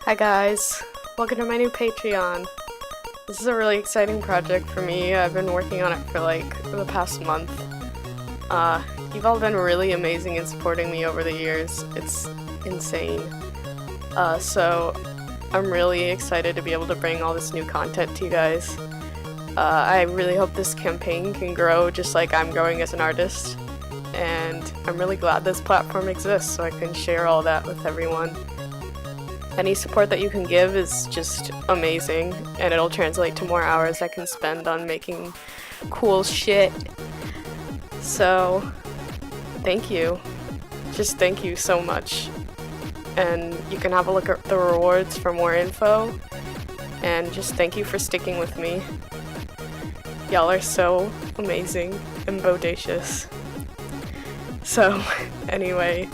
Hi guys, welcome to my new Patreon. This is a really exciting project for me. I've been working on it for like the past month. You've all been really amazing in supporting me over the years. It's insane. So I'm really excited to be able to bring all this new content to you guys. I really hope this campaign can grow just like I'm growing as an artist. And I'm really glad this platform exists so I can share all that with everyone. Any support that you can give is just amazing, and it'll translate to more hours I can spend on making cool shit. So, thank you. Just thank you so much. And you can have a look at the rewards for more info, and just thank you for sticking with me. Y'all are so amazing and bodacious. So, anyway,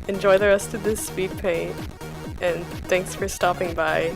enjoy the rest of this speed paint. And thanks for stopping by.